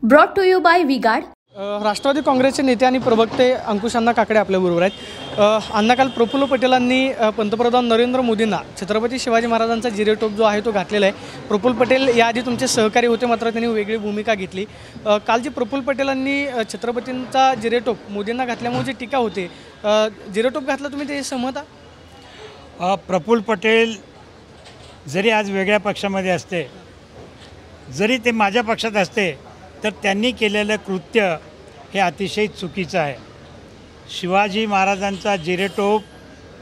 Brought to you by VGuard. Rashtravadi काँग्रेसचे नेते आणि प्रवक्ते अंकुश अण्णा काकडे आपल्याबरोबर आहेत। अण्णा, काल प्रफुल्ल पटेलांनी पंतप्रधान नरेंद्र मोदींना छत्रपती शिवाजी महाराजांचा जिरेटोप जो आहे तो घातलेला आहे। प्रफुल्ल पटेल याआधी तुमचे सहकारी होते, मात्र त्यांनी वेगळी भूमिका घेतली। काल जी प्रफुल्ल पटेलांनी छत्रपतींचा जिरेटोप मोदींना घातल्यामुळे जी टीका होते, जिरेटोप घातला, तुम्ही ते सहमत आहात? प्रफुल्ल पटेल जरी आज वेगळ्या पक्षामध्ये असते, जरी ते माझ्या पक्षात असते, तर त्यांनी केलेलं कृत्य हे अतिशय चुकीचं आहे। शिवाजी महाराजांचा जिरेटोप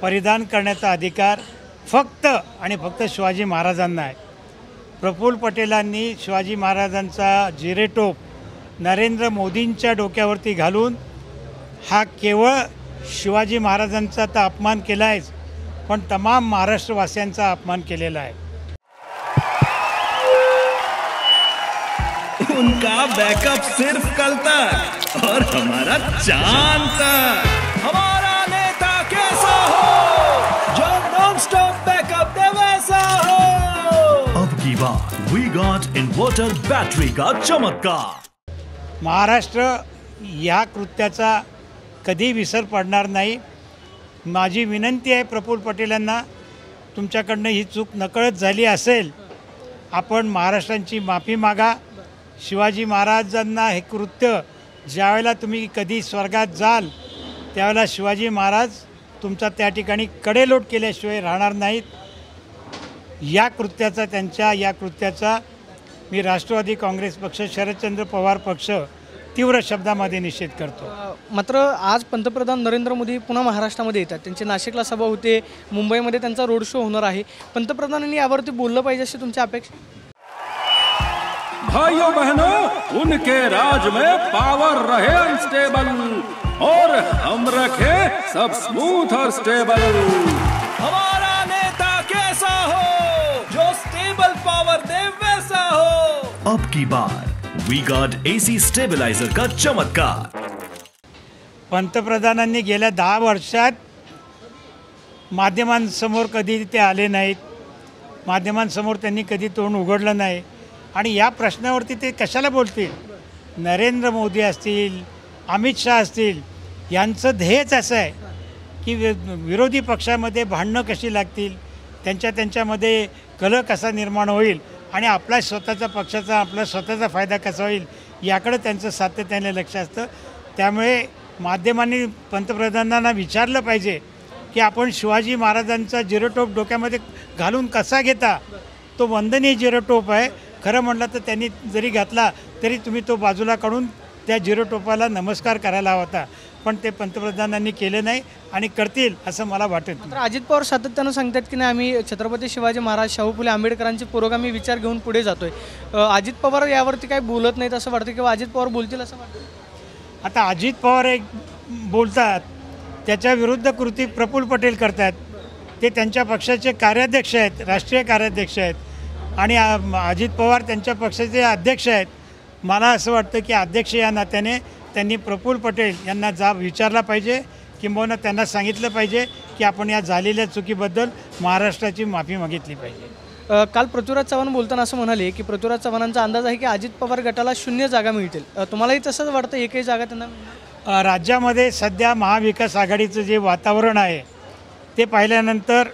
परिधान करण्याचा अधिकार फक्त आणि फक्त शिवाजी महाराजांना आहे। प्रफुल्ल पटेलांनी शिवाजी महाराजांचा जिरेटोप नरेंद्र मोदींच्या डोक्यावरती घालून हा केवळ शिवाजी महाराजांचा तर अपमान केला आहेच, पण तमाम महाराष्ट्रवासियांचा अपमान केलेला आहे। उनका बैकअप सिर्फ कल तक और हमारा चांद तक। हमारा नेता कैसा हो जो नॉन स्टॉप बैकअप दे वैसा हो। अब की बात वी गॉट इन्वर्टर बैटरी का चमत्कार। महाराष्ट्र या कृत्याचा कधी विसर पडणार नाही। माझी विनंती आहे प्रफुल्ल पटेलांना, तुमच्याकडनं ही चूक नकळत झाली असेल, आपण महाराष्ट्रांची माफी मागा। शिवाजी महाराजांना हे कृत्य ज्यावेळेला तुम्ही कधी स्वर्गात जाल त्यावेळेला शिवाजी महाराज तुमचा त्या ठिकाणी कडेलोट केल्याशिवाय राहणार नाहीत। या कृत्याचा मी राष्ट्रवादी काँग्रेस पक्ष, शरदचंद्र पवार पक्ष तीव्र शब्दामध्ये निषेध करतो। मात्र आज पंतप्रधान नरेंद्र मोदी पुन्हा महाराष्ट्रामध्ये येतात, त्यांची नाशिकला सभा होते, मुंबईमध्ये त्यांचा रोड शो होणार आहे। पंतप्रधानांनी यावरती बोललं पाहिजे अशी तुमची अपेक्षा? भाइयों बहनों, उनके राज में पावर रहे अनस्टेबल और हम रखे सब स्मूथ और स्टेबल। हमारा नेता कैसा हो जो स्टेबल पावर दे वैसा हो। अब की बार वी गॉट एसी स्टेबलाइजर का चमत्कार। पंतप्रधानांनी गेल्या 10 वर्षात माध्यमांसमोर कधी ते आले नाहीत, माध्यमांसमोर त्यांनी कधी तोंड उघडलं नाही, आणि या प्रश्नावरती ते कशाला बोलतील? नरेंद्र मोदी असतील, अमित शहा असतील, यांचं ध्येयच असं आहे की विरोधी पक्षामध्ये भांडणं कशी लागतील, त्यांच्यामध्ये कलह कसा निर्माण होईल आणि आपला स्वतःचा पक्षाचा आपला स्वतःचा फायदा कसा होईल याकडे त्यांचं सातत्याने लक्ष असतं। त्यामुळे माध्यमांनी पंतप्रधानांना विचारलं पाहिजे की आपण शिवाजी महाराजांचा जिरेटोप डोक्यामध्ये घालून कसा घेता? तो वंदनीय जिरेटोप आहे। खरं म्हटलं तर त्यांनी जरी घातला तरी तुम्ही तो बाजूला काढून त्या जिरेटोपाला नमस्कार करायला हवा होता, पण ते पंतप्रधानांनी केले नाही आणि करतील असं मला वाटत नाही। अजित पवार सातत्यानं सांगतात की नाही, आम्ही छत्रपती शिवाजी महाराज, शाहू फुले आंबेडकरांचे पुरोगामी विचार घेऊन पुढे जातोय। अजित पवार यावरती काय बोलत नाहीत असं वाटतं, किंवा अजित पवार बोलतील असं वाटतं? आता अजित पवार एक बोलतात, त्याच्या विरुद्ध कृती प्रफुल्ल पटेल करतात। ते त्यांच्या पक्षाचे कार्याध्यक्ष आहेत, राष्ट्रीय कार्याध्यक्ष आहेत, आणि अजित पवार त्यांच्या पक्षाचे अध्यक्ष आहेत। मला असं वाटतं की अध्यक्ष या नात्याने त्यांनी प्रफुल्ल पटेल यांना विचारला पाहिजे, किंबहुना त्यांना सांगितलं पाहिजे की आपण या झालेल्या चुकीबद्दल महाराष्ट्राची माफी मागितली पाहिजे। काल पृथ्वीराज चव्हाण बोलताना असं म्हणाले की पृथ्वीराज चव्हाणांचा अंदाज आहे की अजित पवार गटाला 0 जागा मिळतील। तुम्हालाही तसंच वाटतं? एकही जागा त्यांना? राज्यामध्ये सध्या महाविकास आघाडीचं जे वातावरण आहे ते पाहिल्यानंतर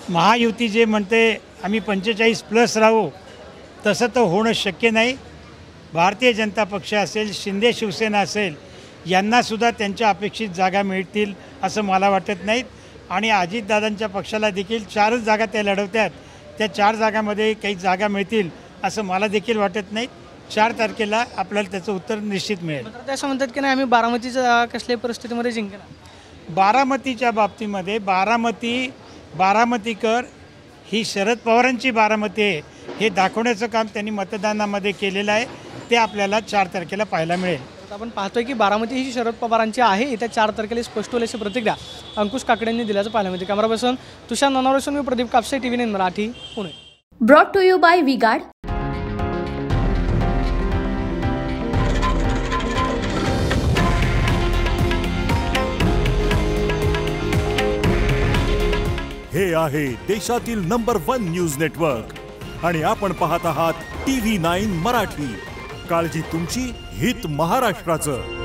महायुती जे म्हणते आम्ही 45+ राहू, तसं तर होणं शक्य नाही। भारतीय जनता पक्ष असेल, शिंदे शिवसेना असेल, यांनासुद्धा त्यांच्या अपेक्षित जागा मिळतील असं मला वाटत नाहीत। आणि अजितदादांच्या पक्षाला देखील 4च जागा त्या लढवतात, त्या 4 जागामध्ये काही जागा मिळतील असं मला देखील वाटत नाही। 4 तारखेला आपल्याला त्याचं उत्तर निश्चित मिळेल। ते असं म्हणतात की नाही, आम्ही बारामतीच्या कसल्याही परिस्थितीमध्ये जिंकणार। बारामतीच्या बाबतीमध्ये बारामतीकर ही शरद पवारांची बारामती आहे हे दाखवण्याचं काम त्यांनी मतदानामध्ये केलेलं आहे, ते आपल्याला 4 तारखेला पाहायला मिळेल। आपण पाहतोय की बारामती ही शरद पवारांची आहे, येत्या 4 तारखेला स्पष्ट होईल अशी प्रतिक्रिया अंकुश काकडेंनी दिल्याचं पाहायला मिळते। कॅमेरा पर्सन तुषार ननावरेसून मी Pradeep Kapse, TV9 Marathi, Pune. Brought to you by VGuard. हे आहे देशातील नंबर 1 न्यूज नेटवर्क आणि आपण पाहत आहात TV9 मराठी। काळजी तुमची, हित महाराष्ट्राचं.